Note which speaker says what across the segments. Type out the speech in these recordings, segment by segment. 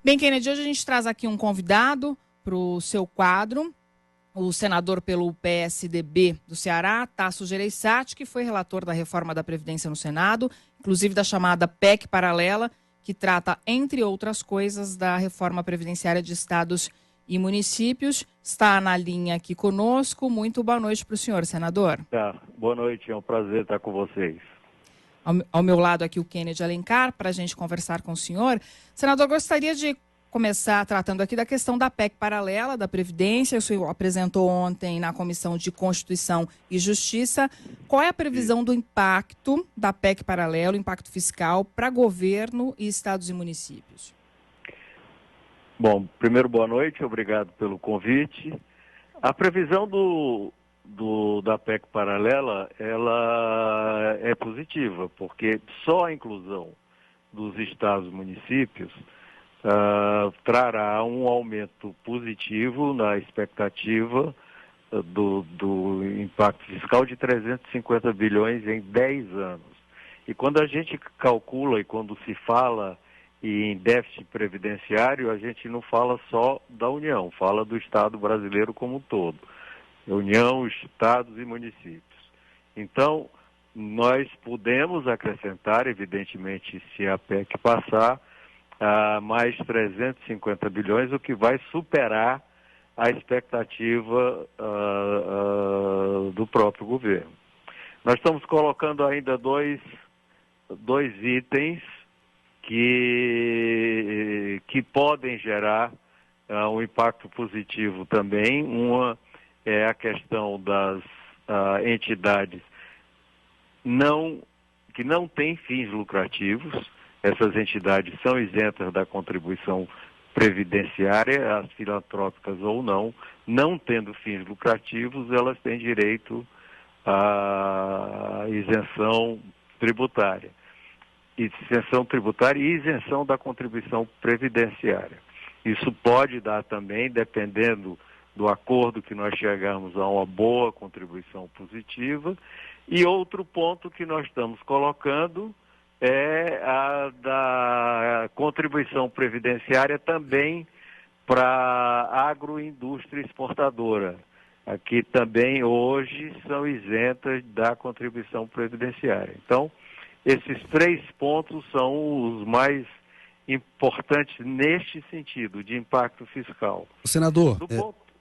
Speaker 1: Bem, Kennedy, hoje a gente traz aqui um convidado para o seu quadro, o senador pelo PSDB do Ceará, Tasso Gereissati, que foi relator da reforma da Previdência no Senado, inclusive da chamada PEC paralela, que trata, entre outras coisas, da reforma previdenciária de estados e municípios. Está na linha aqui conosco. Muito boa noite para o senhor, senador.
Speaker 2: Tá, boa noite, é um prazer estar com vocês.
Speaker 1: Ao meu lado aqui o Kennedy Alencar, para a gente conversar com o senhor. Senador, gostaria de começar tratando aqui da questão da PEC paralela da Previdência. O senhor apresentou ontem na Comissão de Constituição e Justiça. Qual é a previsão do impacto da PEC paralela, o impacto fiscal, para governo e estados e municípios?
Speaker 2: Bom, primeiro, boa noite, obrigado pelo convite. A previsão da PEC paralela, ela é positiva, porque só a inclusão dos estados e municípios trará um aumento positivo na expectativa do impacto fiscal de 350 bilhões em 10 anos. E quando a gente calcula e quando se fala em déficit previdenciário, a gente não fala só da União, fala do Estado brasileiro como um todo. União, estados e municípios. Então, nós podemos acrescentar, evidentemente, se a PEC passar, mais 350 bilhões, o que vai superar a expectativa do próprio governo. Nós estamos colocando ainda dois itens que podem gerar um impacto positivo também. Uma é a questão das entidades que não têm fins lucrativos. Essas entidades são isentas da contribuição previdenciária, as filantrópicas ou não tendo fins lucrativos, elas têm direito à isenção tributária. Isenção tributária e isenção da contribuição previdenciária. Isso pode dar também, dependendo do acordo que nós chegarmos a uma boa contribuição positiva. E outro ponto que nós estamos colocando é a da contribuição previdenciária também para a agroindústria exportadora. Aqui também hoje são isentas da contribuição previdenciária. Então, esses 3 pontos são os mais importantes neste sentido, de impacto fiscal.
Speaker 3: Senador,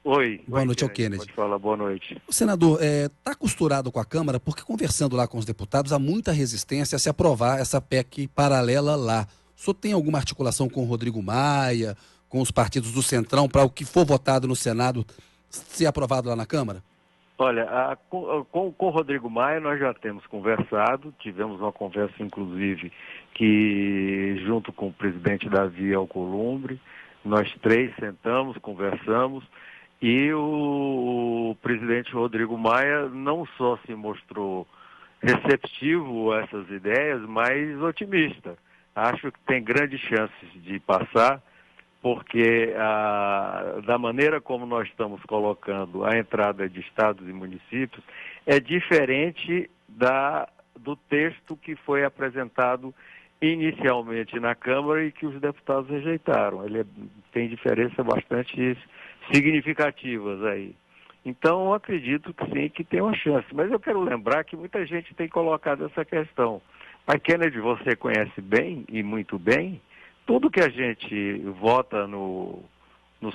Speaker 2: Oi.
Speaker 3: Boa noite ao Kennedy.
Speaker 2: Pode falar, boa noite.
Speaker 3: O senador, está costurado com a Câmara, porque conversando lá com os deputados, há muita resistência a se aprovar essa PEC paralela lá. O senhor tem alguma articulação com o Rodrigo Maia, com os partidos do Centrão, para o que for votado no Senado ser aprovado lá na Câmara?
Speaker 2: Olha, com o Rodrigo Maia nós já temos conversado, tivemos uma conversa inclusive que junto com o presidente Davi Alcolumbre, nós 3 sentamos, conversamos, e o presidente Rodrigo Maia não só se mostrou receptivo a essas ideias, mas otimista. Acho que tem grandes chances de passar, porque da maneira como nós estamos colocando a entrada de estados e municípios é diferente do texto que foi apresentado inicialmente na Câmara e que os deputados rejeitaram. Ele tem diferenças bastante significativas aí. Então, eu acredito que sim, que tem uma chance. Mas eu quero lembrar que muita gente tem colocado essa questão. Mas, Kennedy, você conhece bem e muito bem, tudo que a gente vota no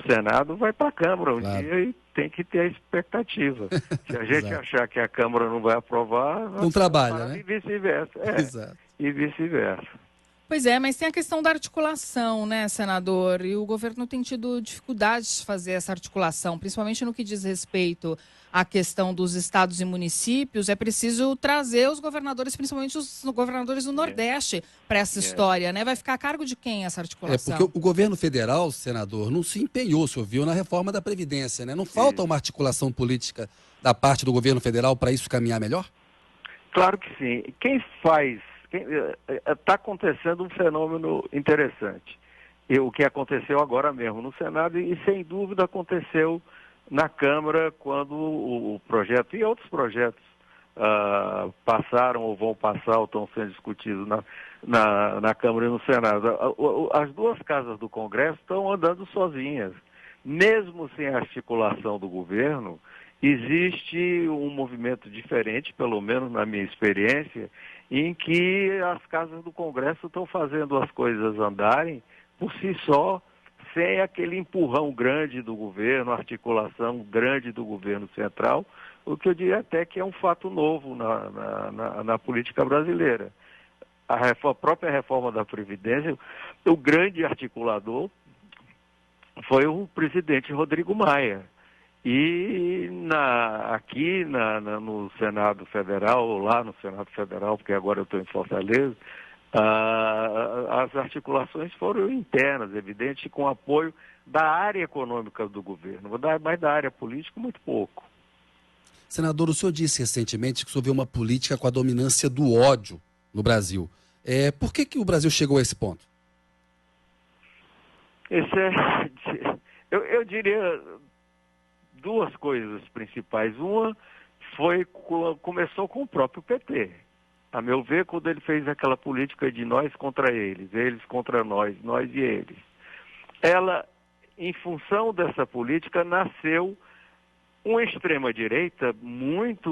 Speaker 2: Senado vai para a Câmara um dia e tem que ter a expectativa. Se a gente achar que a Câmara não vai aprovar,
Speaker 3: não trabalha, né?
Speaker 2: E vice-versa.
Speaker 3: Exato.
Speaker 2: E vice-versa.
Speaker 1: Pois é, mas tem a questão da articulação, né, senador? E o governo tem tido dificuldades de fazer essa articulação, principalmente no que diz respeito à questão dos estados e municípios. É preciso trazer os governadores, principalmente os governadores do Nordeste, para essa história, né? Vai ficar a cargo de quem essa articulação?
Speaker 3: Porque o governo federal, senador, não se empenhou, o senhor viu, na reforma da Previdência, né? Não falta uma articulação política da parte do governo federal para isso caminhar melhor?
Speaker 2: Claro que sim. Está acontecendo um fenômeno interessante. O que aconteceu agora mesmo no Senado e sem dúvida aconteceu na Câmara quando o projeto e outros projetos passaram ou vão passar ou estão sendo discutidos na Câmara e no Senado. As duas casas do Congresso estão andando sozinhas. Mesmo sem a articulação do governo, existe um movimento diferente, pelo menos na minha experiência, em que as casas do Congresso estão fazendo as coisas andarem por si só, sem aquele empurrão grande do governo, articulação grande do governo central, o que eu diria até que é um fato novo na política brasileira. A própria reforma da Previdência, o grande articulador foi o presidente Rodrigo Maia. E aqui no Senado Federal, ou lá no Senado Federal, porque agora eu estou em Fortaleza, as articulações foram internas, evidente, com apoio da área econômica do governo, mas da área política, muito pouco.
Speaker 3: Senador, o senhor disse recentemente que o senhor vê uma política com a dominância do ódio no Brasil. Por que o Brasil chegou a esse ponto?
Speaker 2: Eu diria duas coisas principais. Uma começou com o próprio PT. A meu ver, quando ele fez aquela política de nós contra eles contra nós e eles. Ela, em função dessa política, nasceu uma extrema-direita muito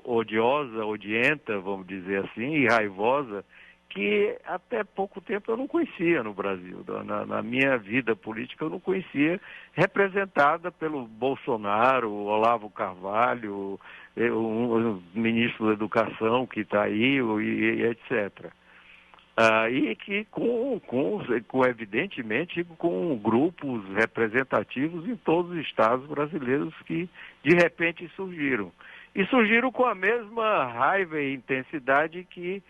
Speaker 2: odiosa, odienta, vamos dizer assim, e raivosa, que até pouco tempo eu não conhecia no Brasil. Na minha vida política eu não conhecia, representada pelo Bolsonaro, Olavo Carvalho, o ministro da Educação que está aí, e etc. E que evidentemente, com grupos representativos em todos os estados brasileiros que de repente surgiram. E surgiram com a mesma raiva e intensidade que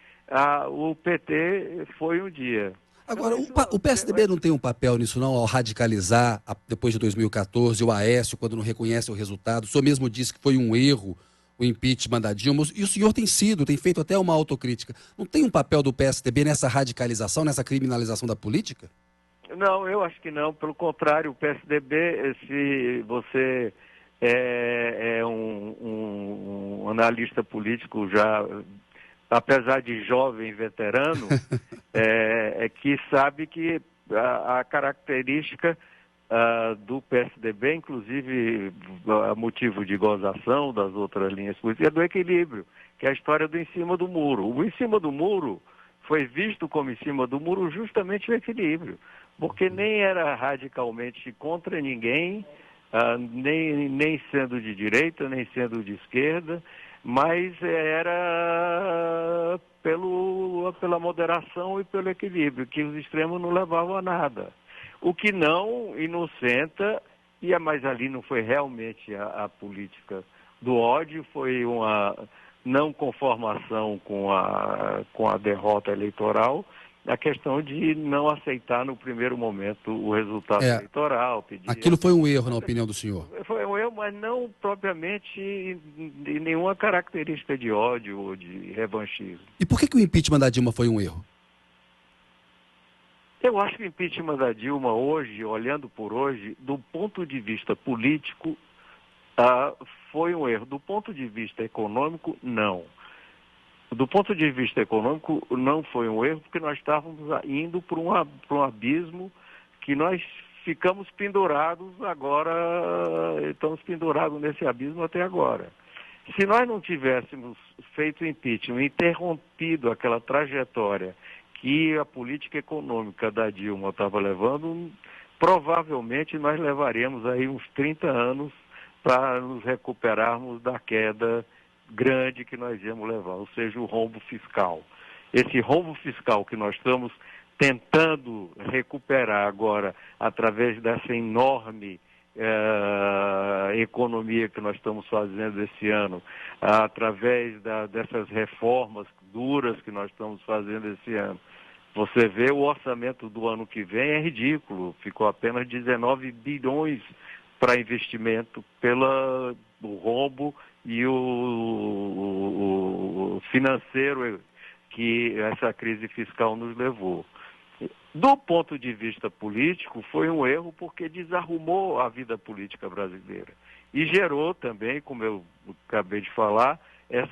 Speaker 2: o PT foi um dia.
Speaker 3: Agora, o PSDB não tem um papel nisso não, ao radicalizar, depois de 2014, o Aécio, quando não reconhece o resultado? O senhor mesmo disse que foi um erro o impeachment da Dilma, e o senhor tem feito até uma autocrítica. Não tem um papel do PSDB nessa radicalização, nessa criminalização da política?
Speaker 2: Não, eu acho que não. Pelo contrário, o PSDB, se você é um analista político já, apesar de jovem veterano, que sabe que a característica do PSDB, inclusive a motivo de gozação das outras linhas políticas, é do equilíbrio, que é a história do em cima do muro. O em cima do muro foi visto como em cima do muro justamente o equilíbrio, porque nem era radicalmente contra ninguém, nem sendo de direita, nem sendo de esquerda, mas era pela moderação e pelo equilíbrio, que os extremos não levavam a nada. O que não inocenta, mas ali não foi realmente a política do ódio, foi uma não conformação com a derrota eleitoral, a questão de não aceitar no primeiro momento o resultado eleitoral.
Speaker 3: Aquilo foi um erro, na opinião do senhor?
Speaker 2: Foi um erro, mas não propriamente de nenhuma característica de ódio ou de revanchismo.
Speaker 3: E por que o impeachment da Dilma foi um erro?
Speaker 2: Eu acho que o impeachment da Dilma hoje, olhando por hoje, do ponto de vista político, foi um erro. Do ponto de vista econômico, não. Do ponto de vista econômico, não foi um erro, porque nós estávamos indo para um abismo que nós ficamos pendurados agora, estamos pendurados nesse abismo até agora. Se nós não tivéssemos feito o impeachment, interrompido aquela trajetória que a política econômica da Dilma estava levando, provavelmente nós levaríamos aí uns 30 anos para nos recuperarmos da queda grande que nós íamos levar, ou seja, o rombo fiscal. Esse rombo fiscal que nós estamos tentando recuperar agora através dessa enorme economia que nós estamos fazendo esse ano, através dessas reformas duras que nós estamos fazendo esse ano. Você vê o orçamento do ano que vem é ridículo, ficou apenas 19 bilhões para investimento pelo rombo e o financeiro que essa crise fiscal nos levou. Do ponto de vista político, foi um erro porque desarrumou a vida política brasileira. E gerou também, como eu acabei de falar,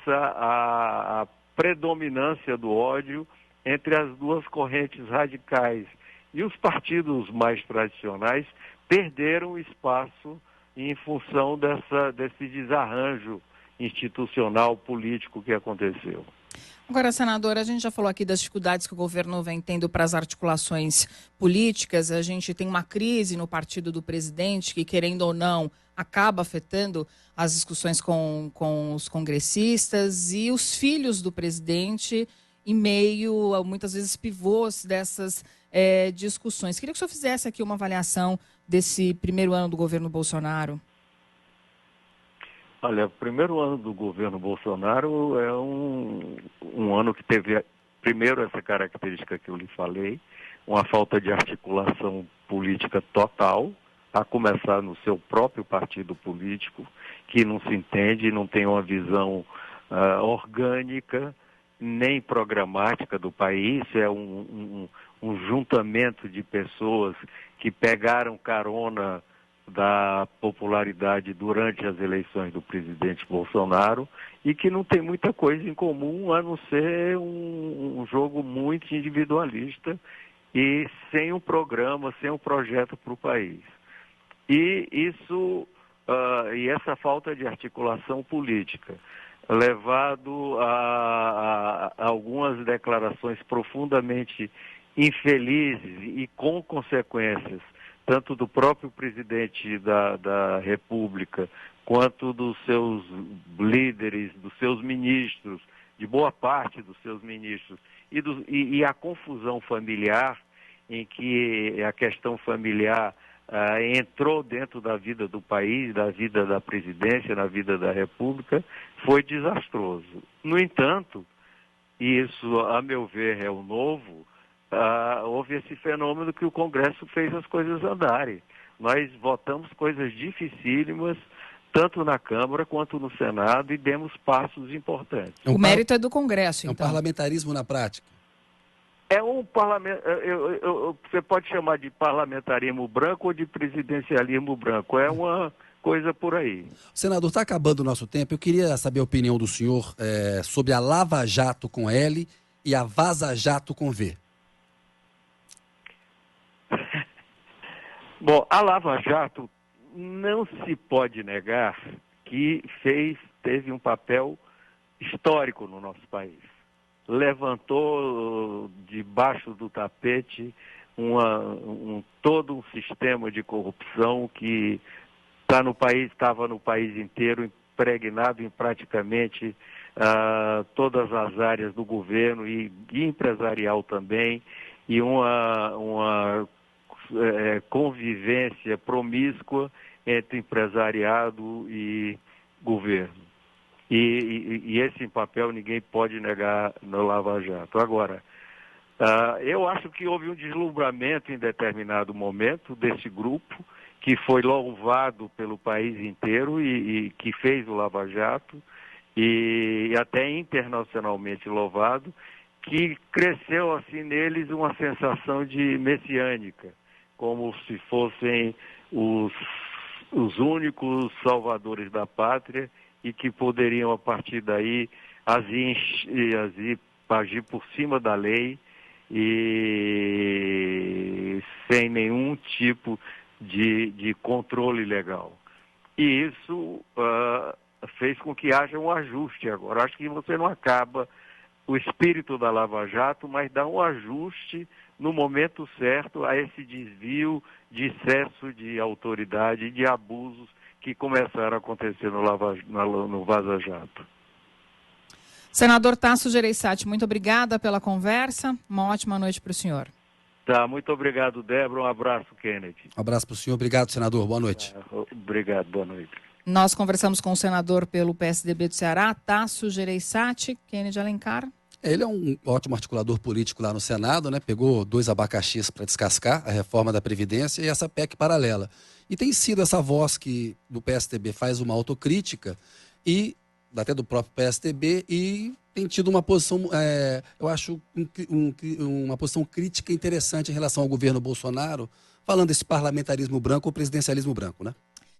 Speaker 2: a predominância do ódio entre as duas correntes radicais. E os partidos mais tradicionais perderam espaço em função desse desarranjo institucional, político que aconteceu.
Speaker 1: Agora, senador, a gente já falou aqui das dificuldades que o governo vem tendo para as articulações políticas. A gente tem uma crise no partido do presidente que, querendo ou não, acaba afetando as discussões com os congressistas e os filhos do presidente em meio a, muitas vezes, pivôs dessas discussões. Queria que o senhor fizesse aqui uma avaliação desse primeiro ano do governo Bolsonaro.
Speaker 2: Olha, o primeiro ano do governo Bolsonaro é um ano que teve, primeiro, essa característica que eu lhe falei, uma falta de articulação política total, a começar no seu próprio partido político, que não se entende, não tem uma visão orgânica, nem programática do país, é um juntamento de pessoas que pegaram carona da popularidade durante as eleições do presidente Bolsonaro e que não tem muita coisa em comum a não ser um jogo muito individualista e sem um programa, sem um projeto para o país. E isso, e essa falta de articulação política, levado a algumas declarações profundamente infelizes e com consequências, tanto do próprio presidente da República, quanto dos seus líderes, dos seus ministros, de boa parte dos seus ministros, e a confusão familiar, em que a questão familiar entrou dentro da vida do país, da vida da presidência, na vida da República, foi desastroso. No entanto, e isso, a meu ver, é o novo, houve esse fenômeno que o Congresso fez as coisas andarem. Nós votamos coisas dificílimas, tanto na Câmara quanto no Senado, e demos passos importantes.
Speaker 1: O mérito é do Congresso, então.
Speaker 3: É um parlamentarismo na prática.
Speaker 2: É um parlamento, você pode chamar de parlamentarismo branco ou de presidencialismo branco, é uma coisa por aí.
Speaker 3: Senador, está acabando o nosso tempo, eu queria saber a opinião do senhor sobre a Lava Jato com L e a Vaza Jato com V.
Speaker 2: Bom, a Lava Jato não se pode negar que teve um papel histórico no nosso país. Levantou debaixo do tapete todo um sistema de corrupção que estava no país inteiro, impregnado em praticamente todas as áreas do governo e empresarial também, e uma convivência promíscua entre empresariado e governo. E esse papel ninguém pode negar no Lava Jato. Agora, eu acho que houve um deslumbramento em determinado momento desse grupo, que foi louvado pelo país inteiro e que fez o Lava Jato, e até internacionalmente louvado, que cresceu assim neles uma sensação de messiânica, como se fossem os únicos salvadores da pátria e que poderiam, a partir daí, agir por cima da lei e sem nenhum tipo de controle legal. E isso fez com que haja um ajuste agora. Acho que você não acaba o espírito da Lava Jato, mas dá um ajuste no momento certo a esse desvio de excesso de autoridade e de abusos que começaram a acontecer no Vaza Jato.
Speaker 1: Senador Tasso Gereissati, muito obrigada pela conversa. Uma ótima noite para o senhor.
Speaker 2: Tá, muito obrigado, Débora. Um abraço, Kennedy.
Speaker 3: Um abraço para o senhor. Obrigado, senador. Boa noite.
Speaker 2: Obrigado, boa noite.
Speaker 1: Nós conversamos com o senador pelo PSDB do Ceará, Tasso Gereissati. Kennedy Alencar.
Speaker 3: Ele é um ótimo articulador político lá no Senado, né? Pegou 2 abacaxis para descascar a reforma da Previdência e essa PEC paralela. E tem sido essa voz que do PSDB faz uma autocrítica, e até do próprio PSDB, e tem tido uma posição, eu acho, uma posição crítica interessante em relação ao governo Bolsonaro, falando desse parlamentarismo branco ou presidencialismo branco, né?